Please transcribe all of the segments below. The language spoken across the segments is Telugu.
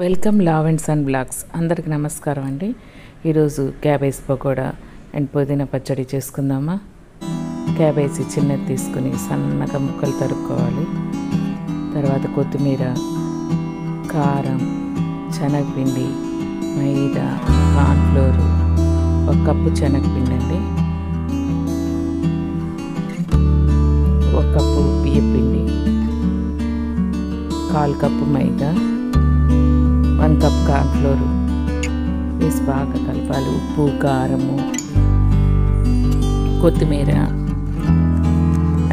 Welcome love and son blogs. అందరికి నమస్కారం అండి. ఈరోజు క్యాబేజ్ పకోడా అండ్ పుదీనా పచ్చడి చేసుకుందామా. క్యాబేజీ చిన్నది తీసుకుని సన్నగా ముక్కలు తరుక్కోవాలి. తర్వాత కొత్తిమీర, కారం, శనగపిండి, మైదా, కార్న్ఫ్లోరు, 1 కప్పు శనగపిండి అండి, 1 కప్పు బియ్యపిండి, 1/4 కప్పు మైదా, 1 కప్ కార్న్ఫ్లోరు వేసి బాగా కలపాలి. ఉప్పు, కారము, కొత్తిమీర,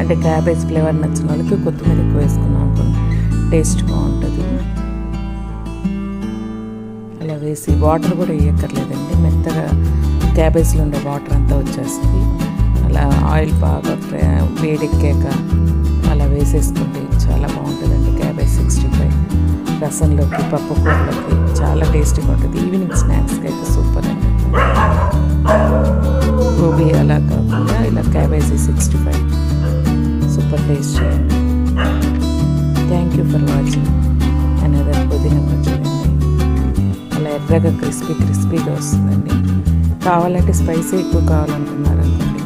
అంటే క్యాబేజ్ ఫ్లేవర్ నచ్చిన వాళ్ళకి కొత్తిమీర ఎక్కువ వేసుకున్నాం అనుకోండి, టేస్ట్ బాగుంటుంది. అలా వేసి వాటర్ కూడా వేయక్కర్లేదండి, మెత్తగా క్యాబేజ్లో ఉండే వాటర్ అంతా వచ్చేస్తుంది. అలా ఆయిల్ బాగా వేడెక్కాక అలా వేసేసుకుంటే చాలా బాగుంటుందండి. క్యాబేజ్ 65 రసంలోకి, పప్పు కూరలోకి చాలా టేస్టీగా ఉంటుంది. ఈవినింగ్ స్నాక్స్కి అయితే సూపర్ అండి. గోబీ అలా కాకుండా ఇలా క్యాబేజీ 65 సూపర్ టేస్ట్ చేయండి. Thank you for watching another పుదీనా పచ్చడి అండి. అలా ఎర్రగా క్రిస్పీగా వస్తుందండి. కావాలంటే స్పైసీ ఎక్కువ కావాలనుకున్నారు అనుకోండి,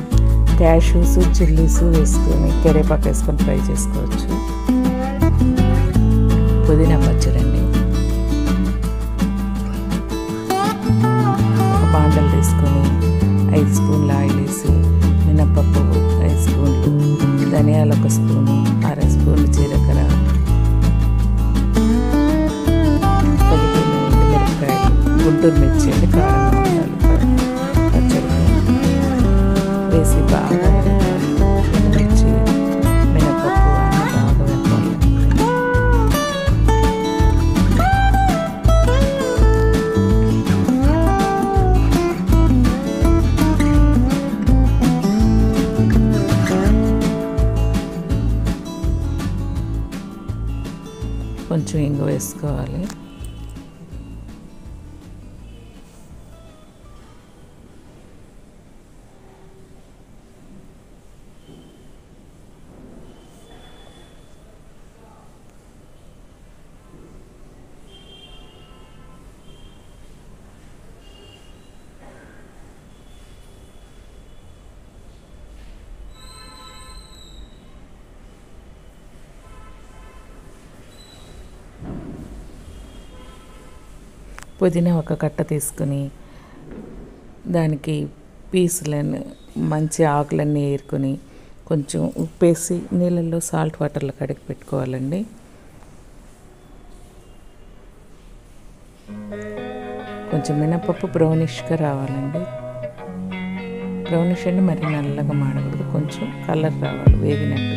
క్యాష్యూస్, చిల్లీస్ వేసుకొని కరివేపాకు వేసుకొని ఫ్రై చేసుకోవచ్చు. పుదీనా పచ్చడి అండి. ఒక పాండలు తీసుకొని 5 స్పూన్ల ఆయిల్ వేసి, మినపప్పు 5 స్పూన్లు, ధనియాలు 1 స్పూను, 1/2 స్పూన్లు జీలకర్ర, 15 మిరపకాయలు, గుంటూరు మిర్చి అంటే కారంగా ఉండాలి పచ్చడి వేసి బాగా మిర్చి, మినపప్పు అన్నీ బాగా వేపాలి. కొంచెం ఇంగు వేసుకోవాలి. పుదీనా 1 కట్ట తీసుకుని దానికి పీసులను మంచి ఆకులన్నీ ఏరుకొని కొంచెం ఉప్పేసి నీళ్ళల్లో సాల్ట్ వాటర్లో కడిగి పెట్టుకోవాలండి. కొంచెం మినపప్పు బ్రౌనిష్గా రావాలండి. బ్రౌనిష్ అంటే మరి నల్లగా మాడకూడదు, కొంచెం కలర్ రావాలి వేగినట్టు.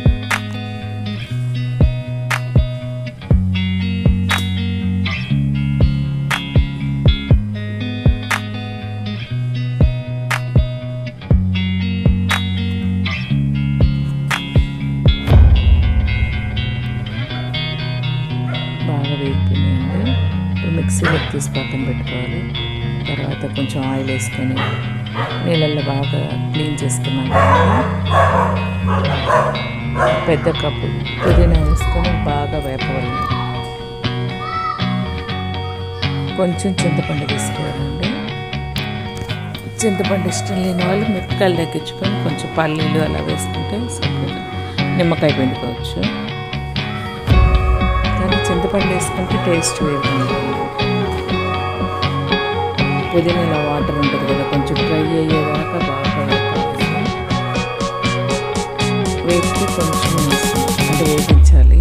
బాగా వేగిపోయినాయండి. ఇప్పుడు మిక్సీలోకి తీసి పక్కన పెట్టుకోవాలి. తర్వాత కొంచెం ఆయిల్ వేసుకొని నీళ్ళల్లో బాగా క్లీన్ చేసుకున్నాం. పెద్ద కప్పు పుదీనా వేసుకొని బాగా వేపవాలి. కొంచెం చింతపండు తీసుకోవాలండి. చింతపండు ఇష్టం లేని వాళ్ళు మిరపకాయలు తగ్గించుకొని కొంచెం పల్లీలు అలా వేసుకుంటే సరిపోతుంది. నిమ్మకాయ పిండుకోవచ్చు, కానీ చింతపండు వేసుకుంటే టేస్ట్ వేరుగా ఉంటుంది. పుదీనాలో వాటర్ ఉంటుంది కదా, కొంచెం ఫ్రై అయ్యేదాకా బాగా వేసి కొంచెం అంటే వేయించాలి.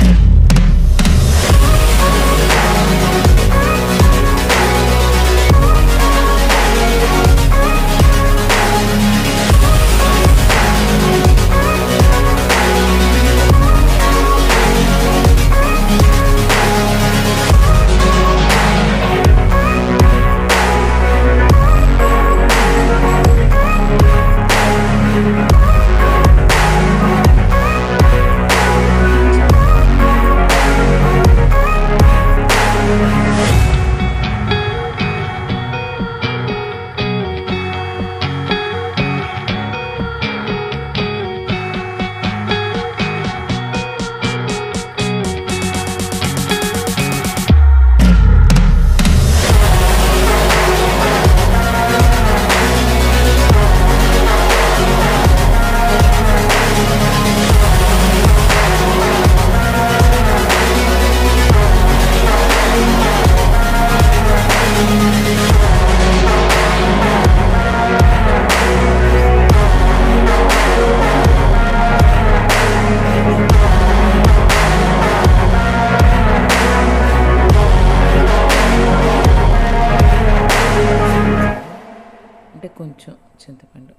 కొంచెం చింతపండు,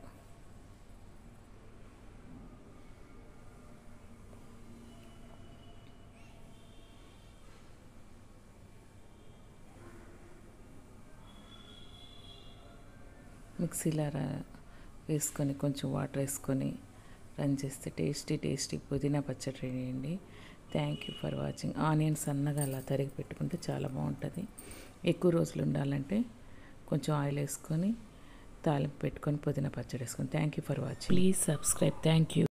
మిక్సీలో వేసుకొని కొంచెం వాటర్ వేసుకొని రన్ చేస్తే టేస్టీ పుదీనా పచ్చడి రెడీ అండి. Thank you for watching. Onions సన్నగా అలా తరిగి పెట్టుకుంటే చాలా బాగుంటుంది. ఎక్కువ రోజులు ఉండాలంటే కొంచెం ఆయిల్ వేసుకొని తాలింపు పెట్టుకొని పుదీనా పచ్చడి వేసుకొని. Thank you for watching. Please subscribe. Thank you.